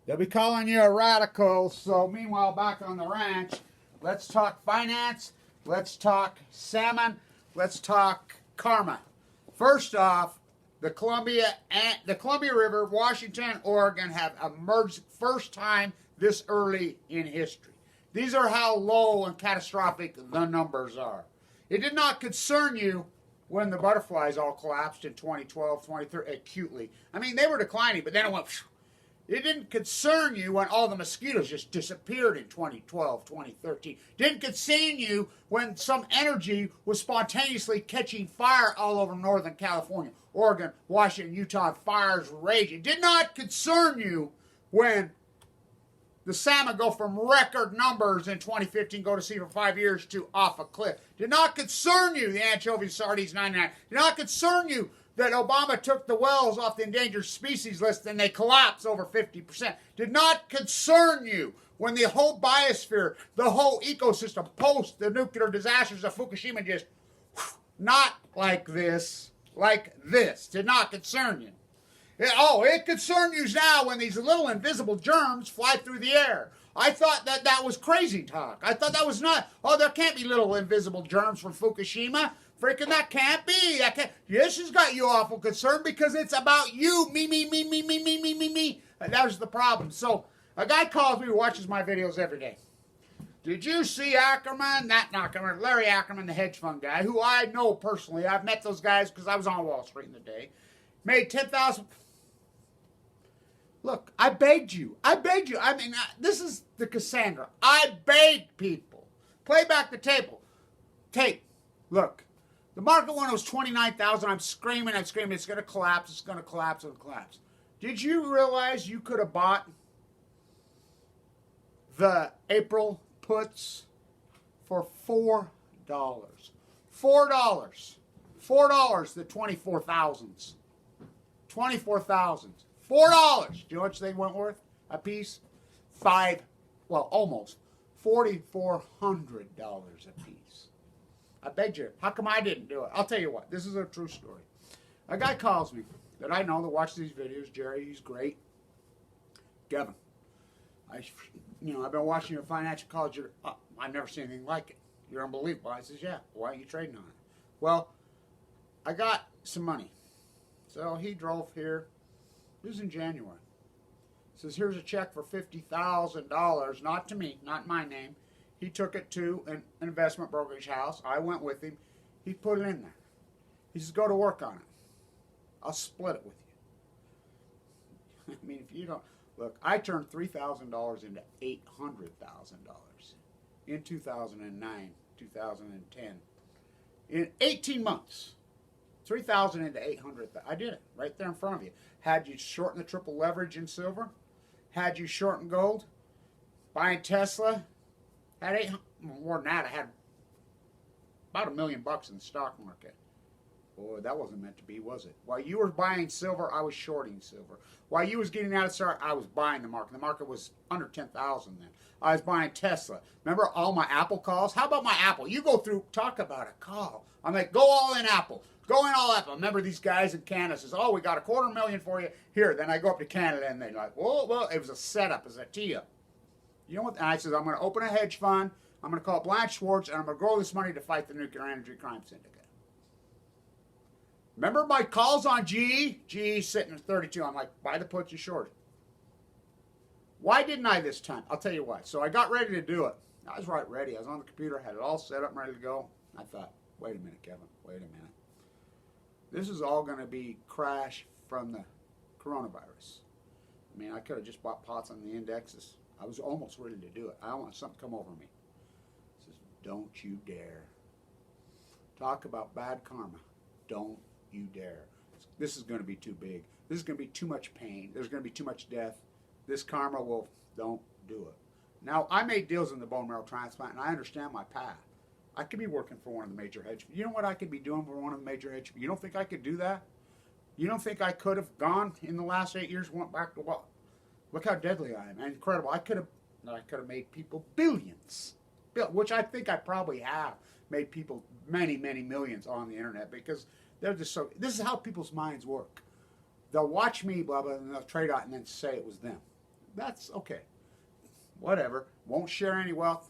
They'll be calling you a radical. So meanwhile, back on the ranch, let's talk finance. Let's talk salmon. Let's talk karma. First off, the Columbia River, Washington, Oregon have emerged first time this early in history. These are how low and catastrophic the numbers are. It did not concern you when the butterflies all collapsed in 2012, 2013, acutely. I mean, they were declining, but then it went. It didn't concern you when all the mosquitoes just disappeared in 2012, 2013. Didn't concern you when some energy was spontaneously catching fire all over Northern California, Oregon, Washington, Utah, fires raging. Did not concern you when the salmon go from record numbers in 2015, go to sea for 5 years, to off a cliff. Did not concern you, the anchovies, sardines, 99. Did not concern you that Obama took the whales off the endangered species list and they collapsed over 50%. Did not concern you when the whole biosphere, the whole ecosystem post the nuclear disasters of Fukushima just not like this. Did not concern you. It concerns you now when these little invisible germs fly through the air. I thought that was crazy talk. I thought that was not. There can't be little invisible germs from Fukushima. Freaking that can't be. This has got you awful concerned because it's about you. Me. And that's the problem. So a guy calls me who watches my videos every day. Did you see Ackerman? Larry Ackerman, the hedge fund guy, who I know personally. I've met those guys because I was on Wall Street in the day. Made 10,000. Look, I begged you. I mean, this is the Cassandra. I begged people. Play back the tape. Look, the market when it was 29,000, I'm screaming. It's going to collapse. Did you realize you could have bought the April puts for $4? $4, the 24,000s. 24,000. $4. Do you know how much they went worth a piece? Almost $4,400 a piece. I begged you. How come I didn't do it? I'll tell you what. This is a true story. A guy calls me that I know that watches these videos. Jerry, he's great. Kevin, I've been watching your financial college. I've never seen anything like it. You're unbelievable. I says, yeah. Why are you trading on it? Well, I got some money. So he drove here. This was in January. Says, here's a check for $50,000, not to me, not in my name. He took it to an investment brokerage house. I went with him. He put it in there. He says, go to work on it. I'll split it with you. I mean, if you don't... Look, I turned $3,000 into $800,000 in 2009, 2010. In 18 months. 3,000 into 800. I did it right there in front of you. Had you shorten the triple leverage in silver, had you shorten gold, buying Tesla, had more than that. I had about $1 million in the stock market. Boy, that wasn't meant to be, was it? While you were buying silver, I was shorting silver. While you was getting out of silver, I was buying the market. The market was under 10,000 then. I was buying Tesla. Remember all my Apple calls? How about my Apple? You go through, talk about a call. I'm like, go all in Apple. Go in all Apple. Remember these guys in Canada says, we got $250,000 for you. Here, then I go up to Canada and they're like, well, it was a setup, it was a tee-up. You know what? And I said, I'm going to open a hedge fund. I'm going to call Blanche Schwartz, and I'm going to grow this money to fight the nuclear energy crime syndicate. Remember my calls on GE? GE sitting at 32. I'm like, buy the puts, you short. Why didn't I this time? I'll tell you why. So I got ready to do it. I was right ready. I was on the computer, had it all set up and ready to go. I thought, wait a minute, Kevin. Wait a minute. This is all going to be crash from the coronavirus. I mean, I could have just bought pots on the indexes. I was almost ready to do it. I want something to come over me. It says, don't you dare. Talk about bad karma. Don't you dare. This is going to be too big. This is going to be too much pain. There's going to be too much death. This karma will, don't do it. Now, I made deals in the bone marrow transplant, and I understand my path. I could be working for one of the major hedge funds. You know what I could be doing for one of the major hedge funds? You don't think I could do that? You don't think I could have gone in the last 8 years, went back to what? Look how deadly I am. Incredible. I could have made people billions, which I think I probably have made people many, many millions on the internet because they're just so, this is how people's minds work. They'll watch me, blah, blah, and they'll trade out and then say it was them. That's okay. Whatever. Won't share any wealth.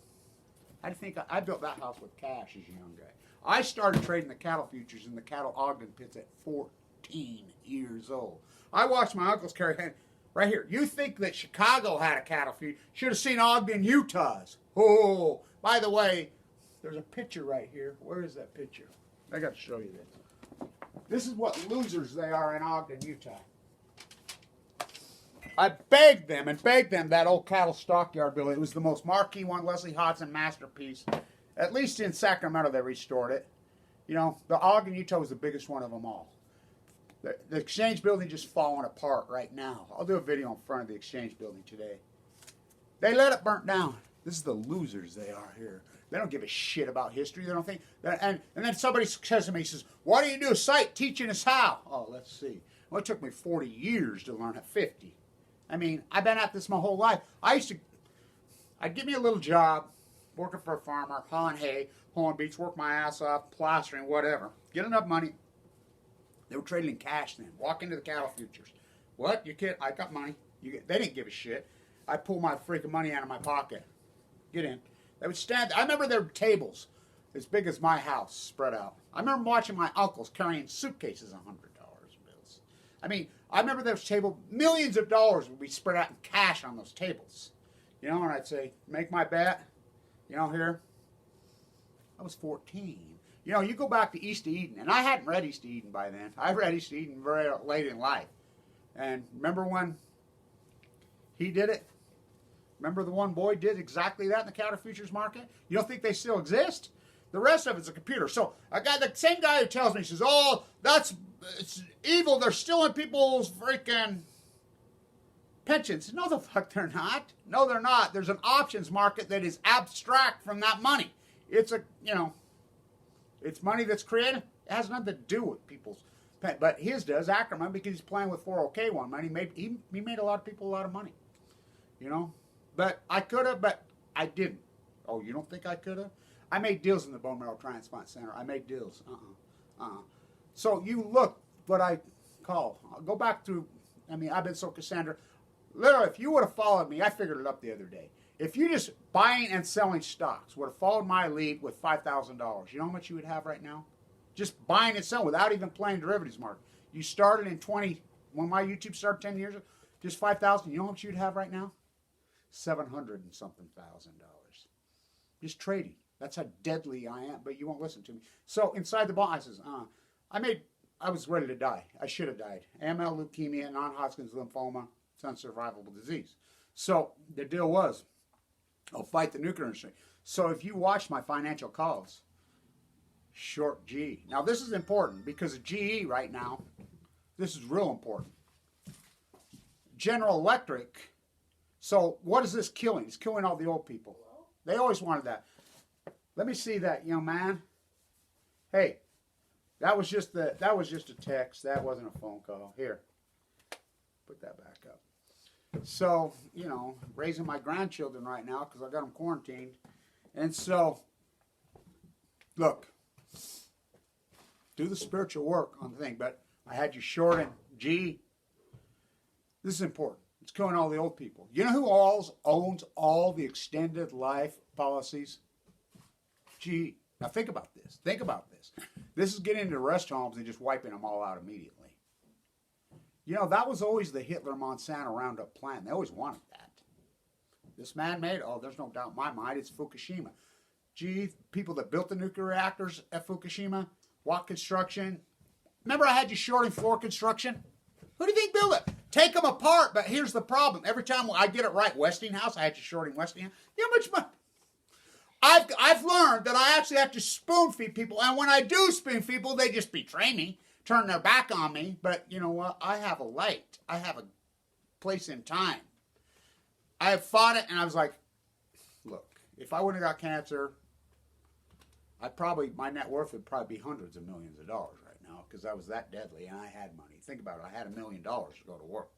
I think I built that house with cash as a young guy. I started trading the cattle futures in the cattle Ogden pits at 14 years old. I watched my uncles carry hand right here. You think that Chicago had a cattle future? Should have seen Ogden, Utah's. Oh, by the way, there's a picture right here. Where is that picture? I got to show you this. This is what losers they are in Ogden, Utah. I begged them that old cattle stockyard building. It was the most marquee one, Leslie Hodson masterpiece. At least in Sacramento, they restored it. You know, the Ogden, Utah was the biggest one of them all. The Exchange building just falling apart right now. I'll do a video in front of the Exchange building today. They let it burn down. This is the losers they are here. They don't give a shit about history. They don't think. And then somebody says to me, he says, "Why do you do a site teaching us how?" Oh, let's see. Well, it took me 40 years to learn at 50. I mean, I've been at this my whole life. I'd give me a little job, working for a farmer, hauling hay, hauling beets, work my ass off, plastering, whatever. Get enough money. They were trading in cash then. Walk into the cattle futures. What? You kid? I got money. They didn't give a shit. I pulled my freaking money out of my pocket. Get in. They would stand. I remember there were tables as big as my house spread out. I remember watching my uncles carrying suitcases of $100 bills. I mean, I remember there was table, millions of dollars would be spread out in cash on those tables. You know, and I'd say, make my bet. You know, here. I was 14. You know, you go back to East of Eden, and I hadn't read East of Eden by then. I read East of Eden very late in life. And remember when he did it? Remember the one boy did exactly that in the cattle futures market? You don't think they still exist? The rest of it's a computer. So the same guy who tells me, he says, "Oh, it's evil. They're stealing people's freaking pensions." No, the fuck they're not. No, they're not. There's an options market that is abstract from that money. It's it's money that's created. It has nothing to do with people's pen. But his does, Ackerman, because he's playing with 401k money. He made a lot of people a lot of money. You know? But I could have, but I didn't. Oh, you don't think I could have? I made deals in the Bone Marrow Transplant Center. I made deals. So you look what I call. I'll go back through, I've been so Cassandra. Literally, if you would have followed me, I figured it up the other day. If you just buying and selling stocks would have followed my lead with $5,000, you know how much you would have right now? Just buying and selling without even playing derivatives market. You started in when my YouTube started 10 years ago, just $5,000. You know how much you'd have right now? $700 and something thousand. Just trading. That's how deadly I am, but you won't listen to me. So inside the bond, I says, I was ready to die. I should have died. AML, leukemia, non-Hodgkin's lymphoma, it's an unsurvivable disease. So the deal was, I'll fight the nuclear industry. So if you watch my financial calls, short G. Now this is important because of GE right now. This is real important. General Electric. So what is this killing? It's killing all the old people. They always wanted that. Let me see that, young man. Hey, that was just a text. That wasn't a phone call. Here, put that back up. So, raising my grandchildren right now because I got them quarantined. And so, look, do the spiritual work on the thing. But I had you short and G. This is important. It's killing all the old people. You know who owns all the extended life policies? G. Now think about this. Think about this. This is getting into rest homes and just wiping them all out immediately. That was always the Hitler Monsanto Roundup plan. They always wanted that. This man-made, there's no doubt in my mind, it's Fukushima. Gee, people that built the nuclear reactors at Fukushima, Watt Construction. Remember I had you shorting floor construction? Who do you think built it? Take them apart, but here's the problem. Every time I get it right, Westinghouse, I had you shorting Westinghouse. You know how much money? I've learned that I actually have to spoon feed people, and when I do spoon feed people, they just betray me, turn their back on me. But you know what? I have a light. I have a place in time. I have fought it, and I was like, look, if I wouldn't have got cancer, my net worth would probably be hundreds of millions of dollars right now because I was that deadly, and I had money. Think about it. I had $1 million to go to work.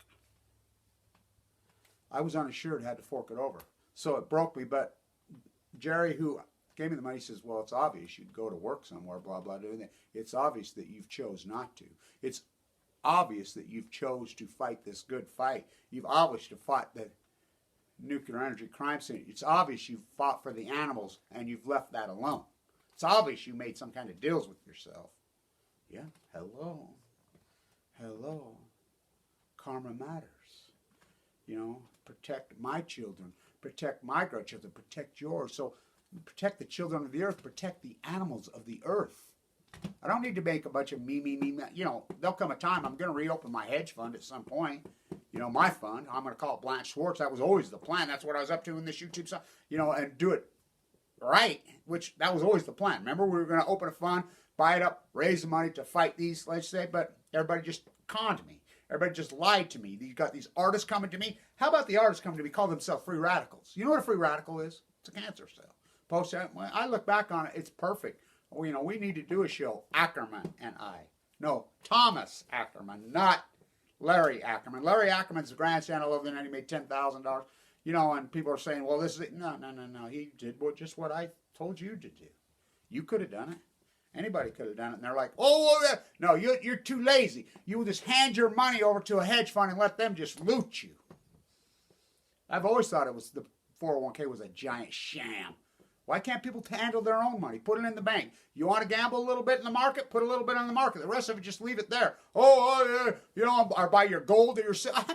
I was uninsured, had to fork it over. So it broke me, but Jerry, who gave me the money, says, well, it's obvious you'd go to work somewhere, blah, blah, doing that. It's obvious that you've chose not to. It's obvious that you've chose to fight this good fight. You've obviously fought nuclear energy crime scene. It's obvious you fought for the animals and you've left that alone. It's obvious you made some kind of deals with yourself. Yeah, hello. Hello. Karma matters. Protect my children, protect my grandchildren, protect yours. So protect the children of the earth, protect the animals of the earth. I don't need to make a bunch of me. There'll come a time I'm going to reopen my hedge fund at some point. My fund. I'm going to call it Blanche Schwartz. That was always the plan. That's what I was up to in this YouTube stuff. And do it right, which that was always the plan. Remember, we were going to open a fund, buy it up, raise the money to fight these, let's say, but everybody just conned me. Everybody just lied to me. You got these artists coming to me. How about the artists coming to me, call themselves free radicals? You know what a free radical is? It's a cancer cell. I look back on it, it's perfect. We need to do a show, Ackerman and I. No, Thomas Ackerman, not Larry Ackerman. Larry Ackerman's the grandson. I love the night he made $10,000. And people are saying, well, this is it. No. He did just what I told you to do. You could have done it. Anybody could have done it. And they're like, no, you're too lazy. You will just hand your money over to a hedge fund and let them just loot you. I've always thought it was the 401k was a giant sham. Why can't people handle their own money? Put it in the bank. You want to gamble a little bit in the market? Put a little bit in the market. The rest of it, just leave it there. Or buy your gold or your silver.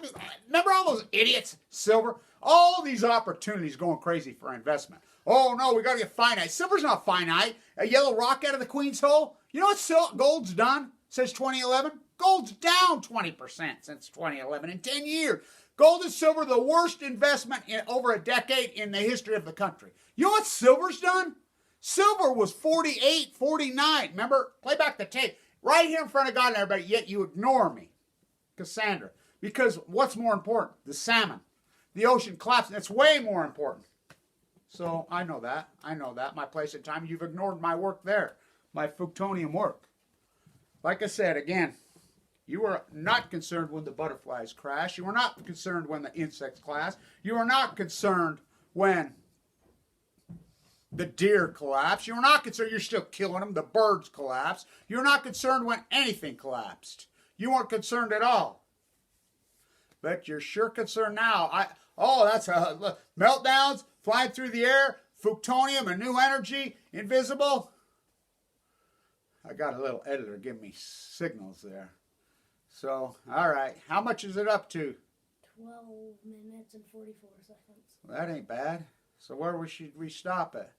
Remember all those idiots? Silver? All these opportunities going crazy for investment. Oh, no, we got to get finite. Silver's not finite. A yellow rock out of the Queen's hole? You know what gold's done since 2011? Gold's down 20% since 2011 in 10 years. Gold and silver, the worst investment in over a decade in the history of the country. You know what silver's done? Silver was 48, 49. Remember? Play back the tape. Right here in front of God and everybody, yet you ignore me, Cassandra. Because what's more important? The salmon. The ocean collapsing. That's way more important. So I know that. My place and time. You've ignored my work there. My Fukushima work. Like I said, again, you were not concerned when the butterflies crash. You were not concerned when the insects collapse. You were not concerned when the deer collapsed. You were not concerned. You're still killing them. The birds collapsed. You were not concerned when anything collapsed. You weren't concerned at all. But you're sure concerned now. That's meltdowns, flying through the air, Fukushima, a new energy, invisible. I got a little editor giving me signals there. So, all right. How much is it up to? 12 minutes and 44 seconds. Well, that ain't bad. So where should we stop at?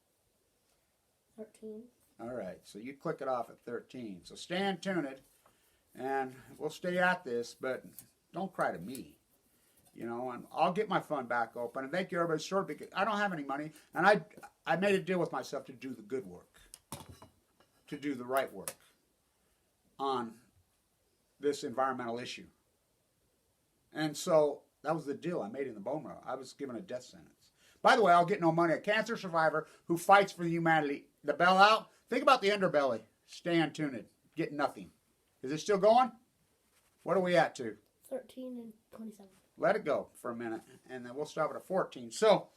13. All right. So you click it off at 13. So stay tuned, and we'll stay at this, but don't cry to me. And I'll get my fund back open. And thank you, everybody, short, because I don't have any money. And I made a deal with myself to do the good work, to do the right work on this environmental issue. And so that was the deal I made in the bone marrow. I was given a death sentence. By the way, I'll get no money. A cancer survivor who fights for humanity. The bailout. Think about the underbelly. Stay tuned. Get nothing. Is it still going? What are we at to? 13 and 27. Let it go for a minute, and then we'll stop it at 14. So,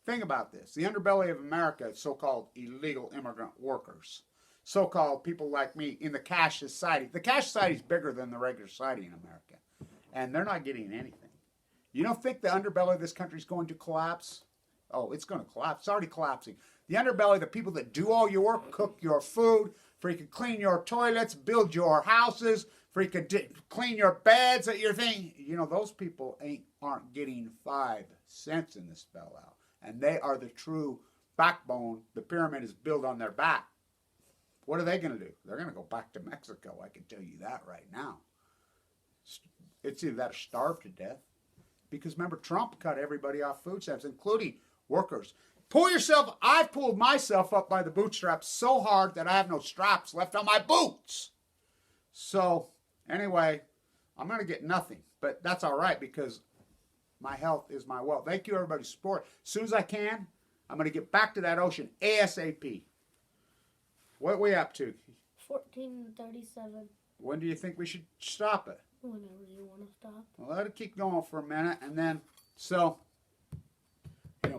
think about this. The underbelly of America is so-called illegal immigrant workers. So-called people like me in the cash society. The cash society is bigger than the regular society in America, and they're not getting anything. You don't think the underbelly of this country is going to collapse? Oh, it's going to collapse. It's already collapsing. The underbelly, the people that do all your work, cook your food, freaking clean your toilets, build your houses, freaking clean your beds at your thing. Those people aren't getting 5 cents in this bailout. And they are the true backbone. The pyramid is built on their back. What are they going to do? They're going to go back to Mexico. I can tell you that right now. It's either that or starve to death. Because remember, Trump cut everybody off food stamps, including workers. I've pulled myself up by the bootstraps so hard that I have no straps left on my boots. So, anyway, I'm going to get nothing. But that's all right because my health is my wealth. Thank you, everybody's support. As soon as I can, I'm going to get back to that ocean ASAP. What are we up to? 14 and 37. When do you think we should stop it? Whenever you want to stop. Well, let it keep going for a minute. And then,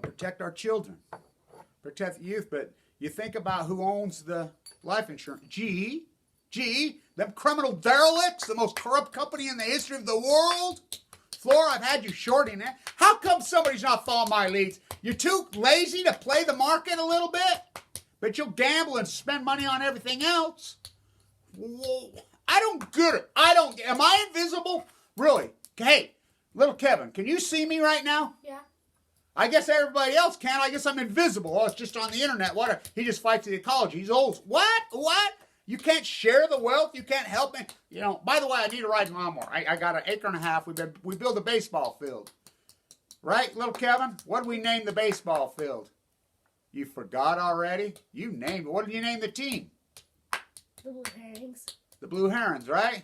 protect our children. Protect the youth. But you think about who owns the life insurance. Them criminal derelicts, the most corrupt company in the history of the world. Flora, I've had you shorting it. How come somebody's not following my leads? You're too lazy to play the market a little bit? But you'll gamble and spend money on everything else? Whoa. I don't get it. Am I invisible? Really? Hey, little Kevin, can you see me right now? Yeah. I guess everybody else can. I guess I'm invisible. Oh, it's just on the internet. What? He just fights the ecology. He's old. What? You can't share the wealth? You can't help me? You know, by the way, I need a riding lawnmower. I got 1.5 acres. We built a baseball field. Right, little Kevin? What did we name the baseball field? You forgot already? You named it. What did you name the team? The Blue Herrings. The Blue Herons, right?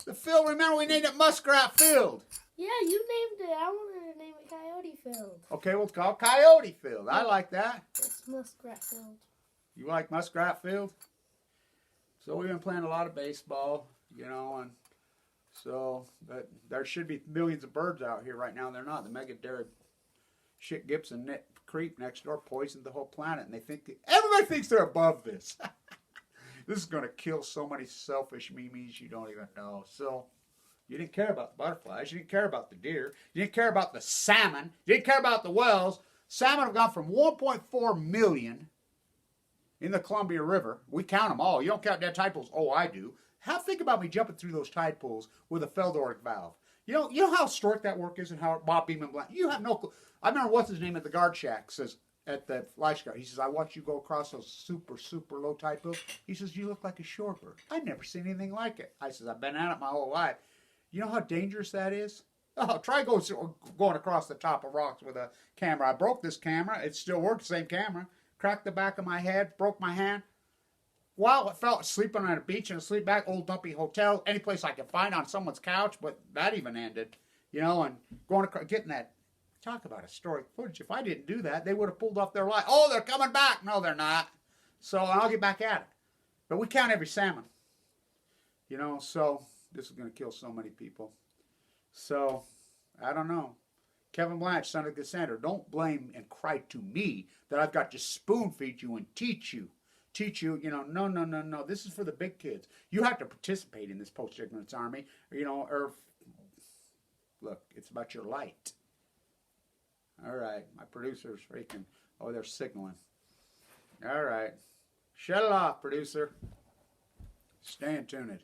The field, remember we named it Muskrat Field. Yeah, you named it. I wanted to name it Coyote Field. Okay, we'll call it Coyote Field. I like that. It's Muskrat Field. You like Muskrat Field? So we've been playing a lot of baseball, you know, and so but there should be millions of birds out here right now. They're not. The Megadera shit Gibson creep next door poisoned the whole planet, and everybody thinks they're above this. This is going to kill so many selfish memes you don't even know. So you didn't care about the butterflies. You didn't care about the deer. You didn't care about the salmon. You didn't care about the whales. Salmon have gone from 1.4 million in the Columbia River. We count them all. You don't count dead tide pools. Oh, I do. Think about me jumping through those tide pools with a Feldorich valve. You know how historic that work is and how Bob Beeman Blank. You have no clue. I remember what's his name at the guard shack says at the lifeguard. He says, I watch you go across those super, super low tide pools. He says, you look like a shorebird. I've never seen anything like it. I says, I've been at it my whole life. You know how dangerous that is? Oh, try going across the top of rocks with a camera. I broke this camera. It still works, same camera. Cracked the back of my head, broke my hand. Well, I felt sleeping on a beach in a sleep bag, old dumpy hotel, any place I could find on someone's couch, but that even ended, you know, and getting that. Talk about historic footage. If I didn't do that, they would have pulled off their life. Oh, they're coming back. No, they're not. So I'll get back at it. But we count every salmon. You know, so this is going to kill so many people. So, I don't know. Kevin Blanche, son of Cassandra, don't blame and cry to me that I've got to spoon feed you and teach you, you know, no. This is for the big kids. You have to participate in this post-ignorance army, you know, or, look, it's about your light. All right, my producer's freaking, they're signaling. All right, shut it off, producer. Stay tuned.